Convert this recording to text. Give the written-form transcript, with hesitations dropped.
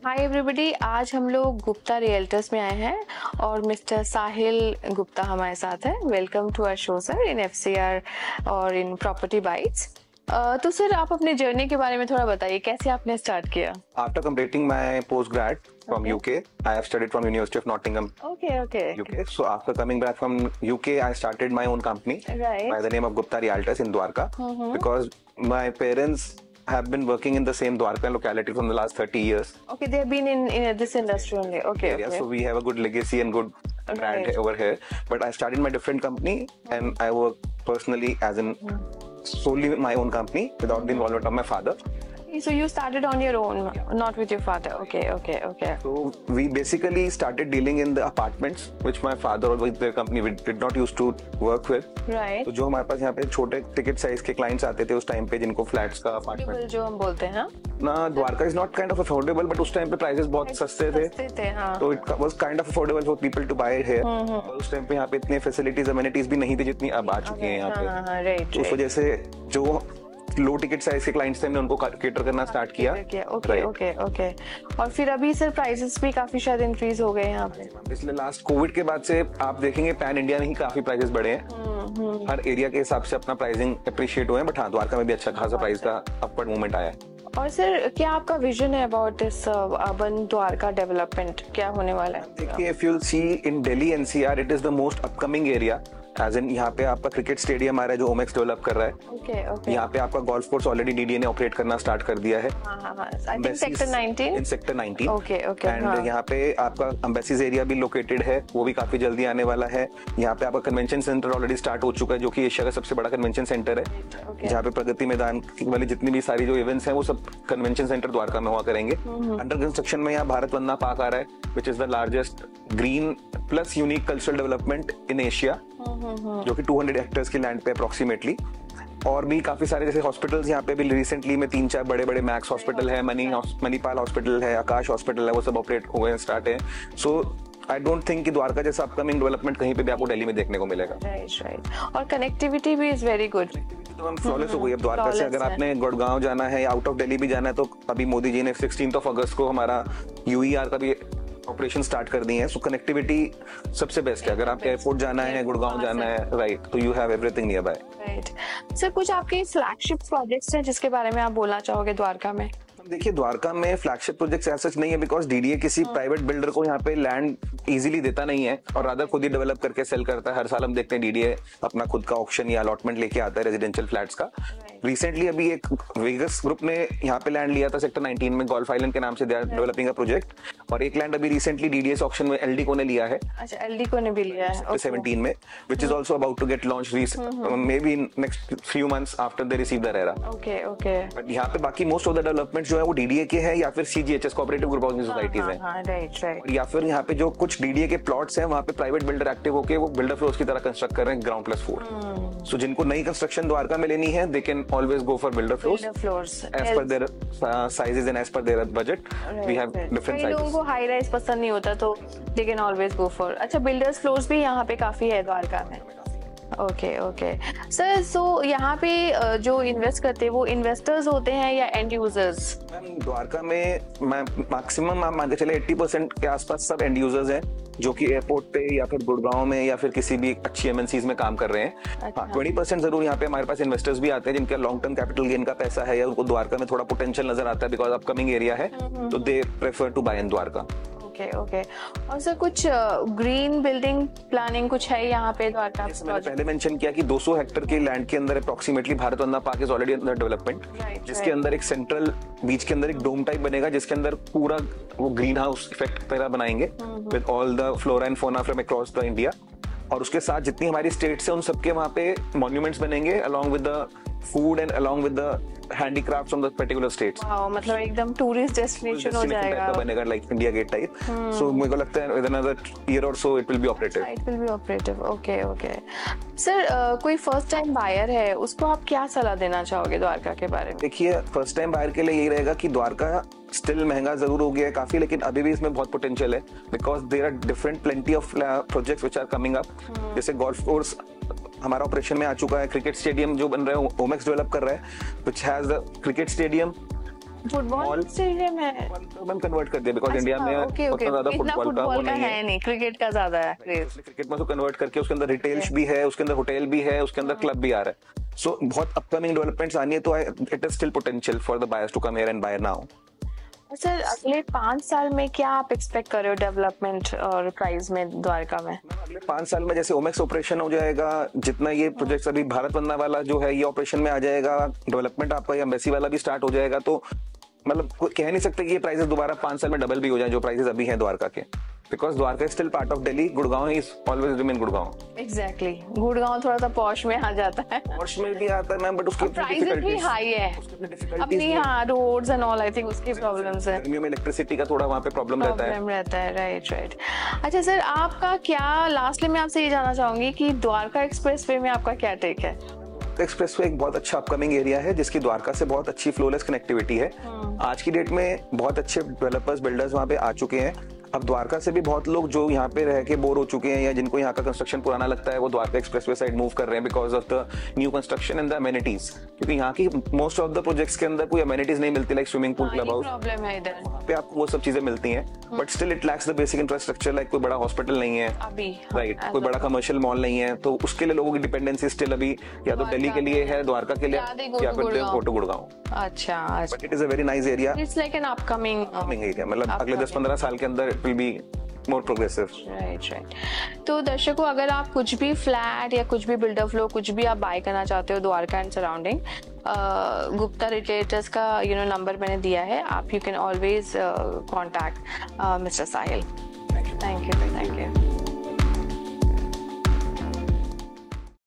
Hi everybody, आज हम लोग गुप्ता रियल्टर्स में आए हैं और मिस्टर साहिल गुप्ता हमारे साथ है। Welcome to our show sir in FCR और इन प्रॉपर्टी बाइट्स। तो सर आप अपने जर्नी के बारे में थोड़ा बताइए, कैसे आपने स्टार्ट किया? After completing my postgrad from UK, I have studied from University of Nottingham, Okay. UK. So after coming back from UK, I started my own company Right. by the name of Gupta Realtors in Dwarka because my parents have been working in the same Dwarka locality from the last 30 years. Okay, they have been in this industry only. Okay. So we have a good legacy and good brand Right. over here. But I started my different company and I work personally as in solely with my own company without the involvement of my father. So you started on your own, not with your father. Okay. So we basically started dealing in the apartments which my father or with their company we did not used to work with. Right. तो जो हमारे पास यहाँ पे छोटे ticket size के clients आते थे उस टाइम पे जिनको फ्लैट्स का अपार्टमेंट जो हम बोलते हैं ना, Dwarka is not kind of affordable but उस टाइम पे प्राइसेस बहुत सस्ते थे हाँ. तो it was kind of affordable for people to buy here. और उस टाइम पे यहाँ पे इतनी फैसिलिटीज अमेनिटीज भी नहीं थी जितनी अब आ चुकी हैं यहाँ पे। राइट. उस वजह से जो लो टिकट साइज के क्लाइंट्स थे हमने उनको केटर करना स्टार्ट किया। ओके. और फिर अभी सर प्राइसेस भी काफी शायद इंक्रीज हो गए यहाँ पे। इसलिए लास्ट कोविड के बाद से आप देखेंगे पैन इंडिया में ही काफी प्राइसेस बढ़े हैं। हर एरिया के हिसाब से अपना प्राइसिंग अप्रिशिएट हुए हैं, बट हाँ द्वारका में भी अच्छा खासा प्राइस का अपवर्ड मूवमेंट आया है। और सर क्या आपका विजन है about this urban Dwarka development, क्या होने वाला है? देखिए, if you see in Delhi NCR it is the most upcoming area. As in यहाँ पे आपका क्रिकेट स्टेडियम आ रहा है जो ओमेक्स डेवलप कर रहा है। ओके. यहाँ पे आपका गोल्फ कोर्स ऑलरेडी डीडीए ने ऑपरेट करना स्टार्ट कर दिया है। I think sector 19. In sector 19. Okay. And यहाँ पे आपका एम्बेसीज एरिया भी लोकेटेड है, वो भी काफी जल्दी आने वाला है। यहाँ पे आपका कन्वेंशन सेंटर ऑलरेडी स्टार्ट हो चुका है जो कि एशिया का सबसे बड़ा कन्वेंशन सेंटर है, जहाँ पे प्रगति मैदान वाली जितनी भी सारी जो इवेंट्स हैं वो सब कन्वेंशन सेंटर द्वारका में हुआ करेंगे। अंडर कंस्ट्रक्शन में यहाँ भारत वंदना पार्क आ रहा है which is the largest green plus unique cultural development in Asia, जो कि 200 हेक्टेयर्स की लैंड पे अप्रोक्सीमेटली। और भी काफी सारे जैसे हॉस्पिटल्स यहाँ पे भी रिसेंटली में 3-4 बड़े मैक्स हॉस्पिटल है, मणिपाल हॉस्पिटल है, आकाश हॉस्पिटल है, वो सब ऑपरेट हो गए स्टार्ट है। सो आई डोंट थिंक कि द्वारका जैसा अपकमिंग डेवलपमेंट कहीं पे भी आपको दिल्ली में देखने को मिलेगा। राइट. और कनेक्टिविटी भी इज वेरी गुड, तो हम फ्लॉलेस हो गई। अब द्वारका से अगर आपने गुड़गांव जाना है या आउट ऑफ दिल्ली भी जाना है तो अभी मोदी जी ने 16 अगस्त को हमारा यूईआर का भी ऑपरेशन स्टार्ट कर दिए हैं। सो कनेक्टिविटी सबसे बेस्ट है। अगर आपको एयरपोर्ट जाना है, गुड़गांव जाना है, राइट, तो you have everything near by. Right. Sir कुछ आपके फ्लैगशिप प्रोजेक्ट्स हैं जिसके बारे में आप बोलना चाहोगे द्वारका में? देखिए, द्वारका में फ्लैगशिप प्रोजेक्ट्स ऐसा नहीं है बिकॉज डीडीए किसी प्राइवेट बिल्डर को यहाँ पे लैंड इजीली देता नहीं है और रादर खुद ही डेवलप करके सेल करता है। हर साल हम देखते हैं डीडीए अपना खुद का ऑक्शन या अलॉटमेंट लेके आता है रेजिडेंशियल फ्लैट्स का। रिसेंटली अभी एक वेगस ग्रुप ने यहाँ पे लैंड लिया था सेक्टर 19 में, गोल्फ आइलैंड के नाम से they are developing a project. और एक लैंड अभी रिसेंटली डीडीएस ऑक्शन में एलडीको ने लिया है। अच्छा, एलडीको ने भी लिया है 17 में, which is also about to get launched maybe in next few months after they receive the RERA. Okay. But यहाँ पे बाकी मोस्ट ऑफ द डेवलपमेंट जो है वो डीडीए के हैं या फिर CGHS cooperative group housing societies हैं। राइट. या फिर यहाँ पे जो कुछ डीडीए के प्लॉट्स हैं वहाँ पे प्राइवेट बिल्डर एक्टिव होके वो बिल्डर फ्लोर्स की तरह कंस्ट्रक्ट कर रहे हैं ग्राउंड +4। सो जिनको नई कंस्ट्रक्शन द्वारका में लेनी है they can always go for builder floors as per their sizes and as per their budget. We have different sizes. लोगों को हाई राइज पसंद नहीं होता तो they can always go for. अच्छा, बिल्डर्स फ्लोर्स भी यहाँ पे काफी है द्वारका में। ओके सर, सो यहाँ पे जो इन्वेस्ट करते हैं वो इन्वेस्टर्स होते हैं या एंड यूजर्स? द्वारका में मैक्सिमम आप मान के चले 80% के आसपास सब एंड यूजर्स हैं जो कि एयरपोर्ट पे या फिर गुड़गांव में या फिर किसी भी अच्छी एमएनसीज में काम कर रहे हैं। 20% जरूर यहाँ पे हमारे पास इन्वेस्टर्स भी आते हैं जिनका लॉन्ग टर्म कैपिटल गेन का पैसा है या उनको द्वारका में थोड़ा पोटेंशियल नजर आता है बिकॉज अपकमिंग एरिया है, तो they prefer to buy in Dwarka. Okay. और सर कुछ ग्रीन बिल्डिंग प्लानिंग कुछ है यहाँ पे द्वारका? मैंने पहले मेंशन किया कि 200 हेक्टेयर के लैंड के अंदर approximately Bharat Vandana park is already under development, जिसके अंदर एक सेंट्रल बीच के अंदर एक डोम टाइप बनेगा जिसके अंदर पूरा वो ग्रीन हाउस इफेक्ट तरह बनाएंगे with all the flora and fauna from across the India. और उसके साथ जितनी हमारी स्टेट्स है उन सबके वहाँ पे मॉन्यूमेंट्स बनेंगे along with the food and along with the handicrafts on the particular states. मतलब एकदम टूरिस्ट डेस्टिनेशन हो जाएगा, बनेगा लाइक इंडिया गेट टाइप। सो मुझे को लगता है विद अनदर ईयर और so it will B operative. Okay. Sir कोई फर्स्ट टाइम बायर है उसको आप क्या सलाह देना चाहोगे द्वारका के बारे में? देखिए, फर्स्ट टाइम बायर के लिए यही रहेगा कि द्वारका स्टिल महंगा जरूर हो गया है काफी, लेकिन अभी भी इसमें बहुत पोटेंशियल है because there are different plenty of projects which are coming up. जैसे गोल्फ कोर्स हमारा ऑपरेशन में आ चुका है, क्रिकेट स्टेडियम जो बन रहा है ओमेक्स डेवलप कर रहा है, which has the cricket stadium football stadium है? मैम कन्वर्ट कर दिया बिकॉज इंडिया में ओके ओके, ज्यादा इतना फुटबॉल का है नहीं, क्रिकेट का ज्यादा है क्रेज। क्रिकेट में तो कन्वर्ट करके उसके अंदर रिटेल भी है, उसके अंदर होटल भी है, उसके अंदर क्लब भी आ रहा है। सो बहुत अपकमिंग डेवलपमेंट्स आनी है, तो it is still potential for the buyers to come here and buy now. Sir अगले 5 साल में क्या आप एक्सपेक्ट कर रहे हो डेवलपमेंट और प्राइस में द्वारका में? अगले 5 साल में जैसे ओमेक्स ऑपरेशन हो जाएगा, जितना ये प्रोजेक्ट अभी भारत बंदना वाला जो है ये ऑपरेशन में आ जाएगा, डेवलपमेंट आपका एम्बेसी वाला भी स्टार्ट हो जाएगा, तो मतलब कह नहीं सकते कि ये प्राइसेस दोबारा 5 साल में डबल भी हो जाए जो प्राइसेस अभी हैं द्वारका के, because Dwarka is still part of Delhi, Gurgaon is always remain Gurgaon. Exactly, Gurgaon थोड़ा सा पॉश में आ जाता है, पॉश में भी आता है मैम, बट उसकी प्राइसेस भी हाई है अपनी, हाँ roads and all, I think उसकी प्रॉब्लम्स है, गर्मियों में इलेक्ट्रिसिटी का थोड़ा वहाँ पे प्रॉब्लम रहता है। Right right. अच्छा सर, आपका क्या, लास्टली मैं आपसे ये जानना चाहूंगी कि द्वारका एक्सप्रेसवे में आपका क्या टेक है? एक्सप्रेसवे एक बहुत अच्छा अपकमिंग एरिया है जिसकी द्वारका से बहुत अच्छी फ्लोलेस कनेक्टिविटी है। आज की डेट में बहुत अच्छे डेवलपर्स बिल्डर्स वहाँ पे आ चुके हैं। अब द्वारका से भी बहुत लोग जो यहाँ पे रह के बोर हो चुके हैं या जिनको यहाँ का कंस्ट्रक्शन पुराना लगता है, वो द्वारका एक्सप्रेसवे साइड मूव कर रहे हैं because of the new construction and the amenities, क्योंकि यहाँ की मोस्ट ऑफ द प्रोजेक्ट्स के अंदर कोई अमेनिटीज नहीं मिलती, like swimming pool, club house, problem है इधर पे आपको वो सब चीजें मिलती हैं, but still it lacks the basic infrastructure, like कोई बड़ा हॉस्पिटल नहीं है अभी, राइट, कोई बड़ा कमर्शियल मॉल नहीं है, तो उसके लिए लोगों की डिपेंडेंसी स्टिल अभी या तो दिल्ली के लिए है, द्वारका के लिए, या फिर गो टू गुड़गांव। अच्छा, but it is a very nice area, it's like an upcoming area, मतलब अगले 10-15 साल के अंदर it will be more progressive. Right. तो दर्शकों, अगर आप कुछ भी फ्लैट या कुछ भी बिल्डर फ्लो कुछ भी आप बाय करना चाहते हो Dwarka and surrounding, Gupta retailers का नंबर मैंने दिया है, आप you can always contact mister Sahil. Thank you.